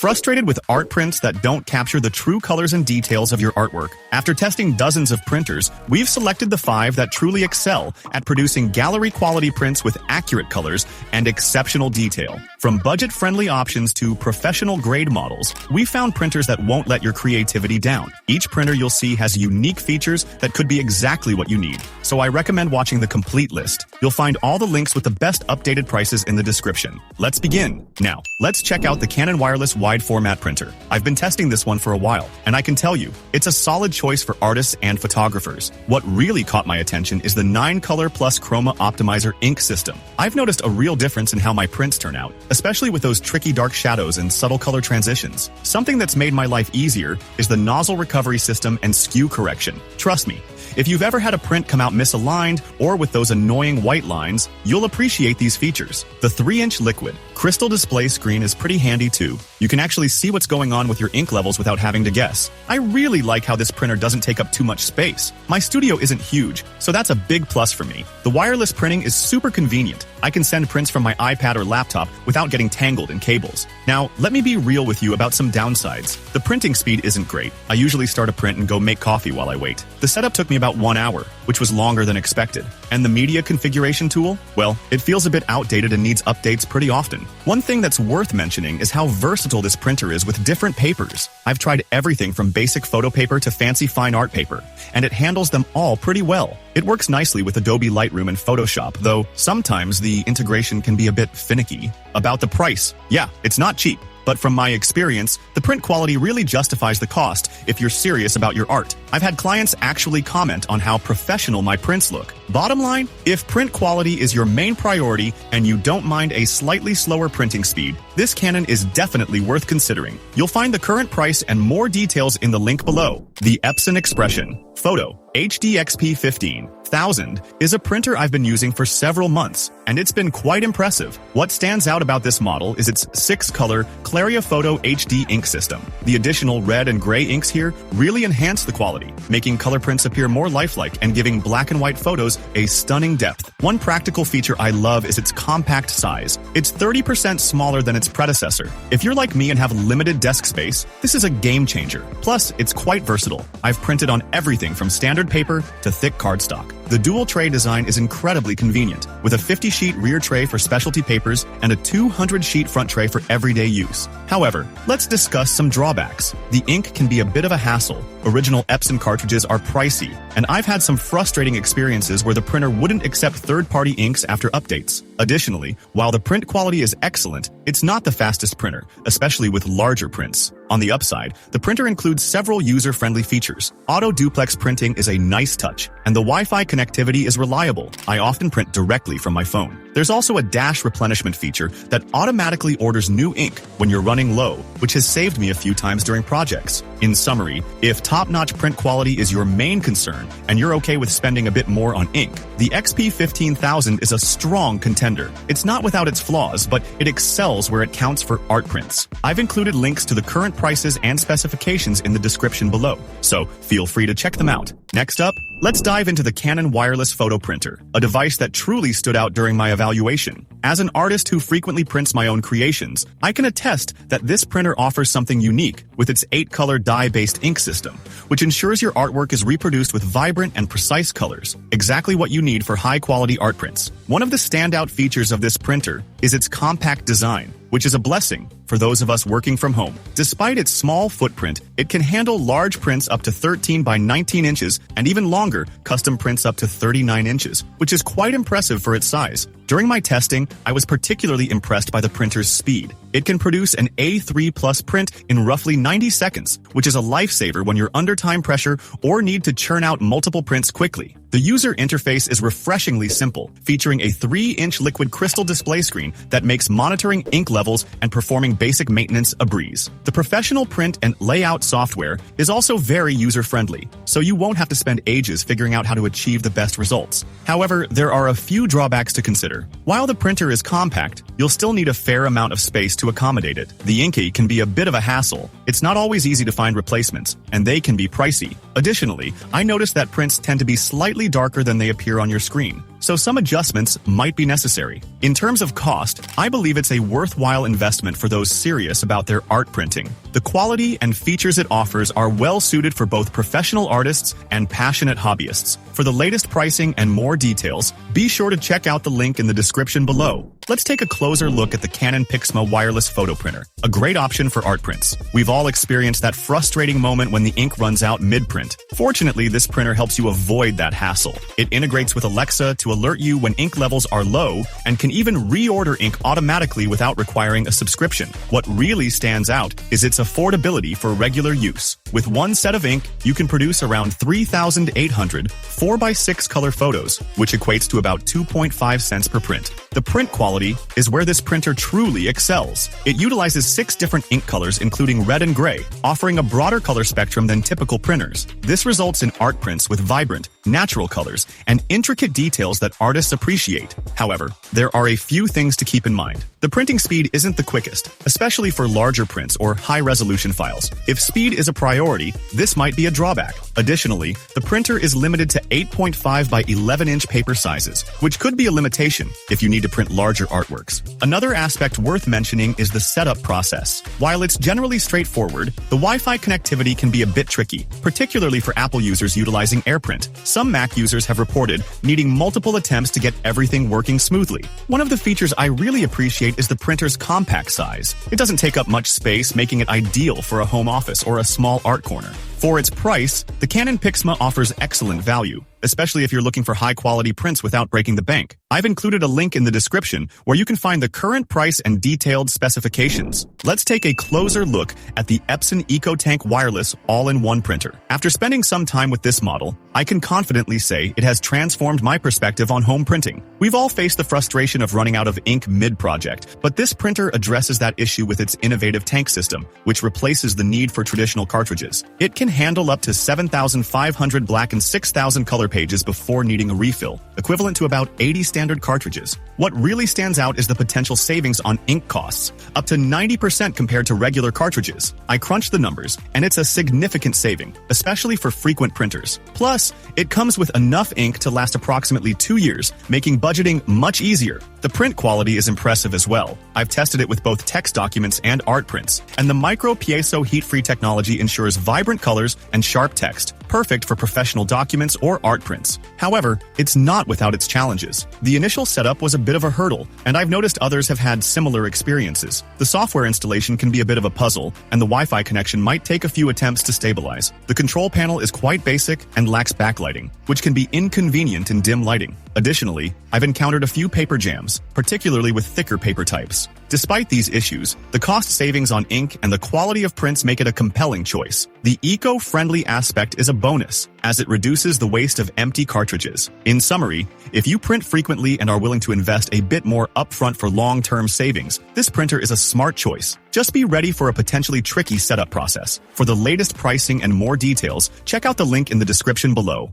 Frustrated with art prints that don't capture the true colors and details of your artwork? After testing dozens of printers, we've selected the 5 that truly excel at producing gallery-quality prints with accurate colors and exceptional detail. From budget-friendly options to professional-grade models, we found printers that won't let your creativity down. Each printer you'll see has unique features that could be exactly what you need, so I recommend watching the complete list. You'll find all the links with the best updated prices in the description. Let's begin. Now, let's check out the Canon wireless wide format printer. I've been testing this one for a while, and I can tell you, it's a solid choice for artists and photographers. What really caught my attention is the 9-color plus chroma optimizer ink system. I've noticed a real difference in how my prints turn out, especially with those tricky dark shadows and subtle color transitions. Something that's made my life easier is the nozzle recovery system and skew correction. Trust me, if you've ever had a print come out misaligned or with those annoying white lines, you'll appreciate these features. The 3-inch liquid crystal display screen is pretty handy too. You can actually see what's going on with your ink levels without having to guess. I really like how this printer doesn't take up too much space. My studio isn't huge, so that's a big plus for me. The wireless printing is super convenient. I can send prints from my iPad or laptop without getting tangled in cables. Now, let me be real with you about some downsides. The printing speed isn't great. I usually start a print and go make coffee while I wait. The setup took me about 1 hour, which was longer than expected. And the media configuration tool? Well, it feels a bit outdated and needs updates pretty often. One thing that's worth mentioning is how versatile this printer is with different papers. I've tried everything from basic photo paper to fancy fine art paper, and it handles them all pretty well. It works nicely with Adobe Lightroom and Photoshop, though sometimes the integration can be a bit finicky. About the price, yeah, it's not cheap. But from my experience, the print quality really justifies the cost if you're serious about your art. I've had clients actually comment on how professional my prints look. Bottom line, if print quality is your main priority and you don't mind a slightly slower printing speed, this Canon is definitely worth considering. You'll find the current price and more details in the link below. The Epson Expression Photo HDXP 15000 is a printer I've been using for several months, and it's been quite impressive. What stands out about this model is its 6-color Photo HD ink system. The additional red and gray inks here really enhance the quality, making color prints appear more lifelike and giving black and white photos a stunning depth. One practical feature I love is its compact size. It's 30% smaller than its predecessor. If you're like me and have limited desk space, this is a game changer. Plus, it's quite versatile. I've printed on everything from standard paper to thick cardstock. The dual tray design is incredibly convenient, with a 50-sheet rear tray for specialty papers and a 200-sheet front tray for everyday use. However, let's discuss some drawbacks. The ink can be a bit of a hassle. Original Epson cartridges are pricey, and I've had some frustrating experiences where the printer wouldn't accept third-party inks after updates. Additionally, while the print quality is excellent, it's not the fastest printer, especially with larger prints. On the upside, the printer includes several user-friendly features. Auto-duplex printing is a nice touch, and the Wi-Fi connectivity is reliable. I often print directly from my phone. There's also a dash replenishment feature that automatically orders new ink when you're running low, which has saved me a few times during projects. In summary, if top-notch print quality is your main concern and you're okay with spending a bit more on ink, the XP 15000 is a strong contender. It's not without its flaws, but it excels where it counts for art prints. I've included links to the current prices and specifications in the description below, so feel free to check them out. Next up, let's dive into the Canon wireless photo printer, a device that truly stood out during my evaluation. As an artist who frequently prints my own creations, I can attest that this printer offers something unique with its 8-color dye-based ink system, which ensures your artwork is reproduced with vibrant and precise colors, exactly what you need for high-quality art prints. One of the standout features of this printer is its compact design, which is a blessing for those of us working from home. Despite its small footprint, it can handle large prints up to 13 by 19 inches and even longer custom prints up to 39 inches, which is quite impressive for its size. During my testing, I was particularly impressed by the printer's speed. It can produce an A3 Plus print in roughly 90 seconds, which is a lifesaver when you're under time pressure or need to churn out multiple prints quickly. The user interface is refreshingly simple, featuring a 3-inch liquid crystal display screen that makes monitoring ink levels and performing basic maintenance a breeze. The professional print and layout software is also very user-friendly, so you won't have to spend ages figuring out how to achieve the best results. However, there are a few drawbacks to consider. While the printer is compact, you'll still need a fair amount of space to accommodate it. The inky can be a bit of a hassle. It's not always easy to find replacements, and they can be pricey. Additionally, I noticed that prints tend to be slightly darker than they appear on your screen, so some adjustments might be necessary. In terms of cost, I believe it's a worthwhile investment for those serious about their art printing. The quality and features it offers are well suited for both professional artists and passionate hobbyists. For the latest pricing and more details, be sure to check out the link in the description below. Let's take a closer look at the Canon PIXMA wireless photo printer, a great option for art prints. We've all experienced that frustrating moment when the ink runs out mid-print. Fortunately, this printer helps you avoid that hassle. It integrates with Alexa to alert you when ink levels are low and can even reorder ink automatically without requiring a subscription. What really stands out is its affordability for regular use. With one set of ink, you can produce around 3,800 4x6 color photos, which equates to about 2.5 cents per print. The print quality is where this printer truly excels. It utilizes 6 different ink colors, including red and gray, offering a broader color spectrum than typical printers. This results in art prints with vibrant, natural colors and intricate details that artists appreciate. However, there are a few things to keep in mind. The printing speed isn't the quickest, especially for larger prints or high-resolution files. If speed is a priority, this might be a drawback. Additionally, the printer is limited to 8.5 by 11-inch paper sizes, which could be a limitation if you need to print larger artworks. Another aspect worth mentioning is the setup process. While it's generally straightforward, the Wi-Fi connectivity can be a bit tricky, particularly for Apple users utilizing AirPrint. Some Mac users have reported needing multiple attempts to get everything working smoothly. One of the features I really appreciate is the printer's compact size. It doesn't take up much space, making it ideal for a home office or a small art corner. For its price, the Canon PIXMA offers excellent value, especially if you're looking for high-quality prints without breaking the bank. I've included a link in the description where you can find the current price and detailed specifications. Let's take a closer look at the Epson EcoTank wireless all-in-one printer. After spending some time with this model, I can confidently say it has transformed my perspective on home printing. We've all faced the frustration of running out of ink mid-project, but this printer addresses that issue with its innovative tank system, which replaces the need for traditional cartridges. It can handle up to 7,500 black and 6,000 color pages before needing a refill, equivalent to about 80 standard cartridges. What really stands out is the potential savings on ink costs, up to 90% compared to regular cartridges. I crunched the numbers, and it's a significant saving, especially for frequent printers. Plus, it comes with enough ink to last approximately 2 years, making budgeting much easier. The print quality is impressive as well. I've tested it with both text documents and art prints, and the micro piezo heat-free technology ensures vibrant colors and sharp text, perfect for professional documents or art prints. However, it's not without its challenges. The initial setup was a bit of a hurdle, and I've noticed others have had similar experiences. The software installation can be a bit of a puzzle, and the Wi-Fi connection might take a few attempts to stabilize. The control panel is quite basic and lacks backlighting, which can be inconvenient in dim lighting. Additionally, I've encountered a few paper jams, particularly with thicker paper types. Despite these issues, the cost savings on ink and the quality of prints make it a compelling choice. The eco-friendly aspect is a bonus, as it reduces the waste of empty cartridges. In summary, if you print frequently and are willing to invest a bit more upfront for long-term savings, this printer is a smart choice. Just be ready for a potentially tricky setup process. For the latest pricing and more details, check out the link in the description below.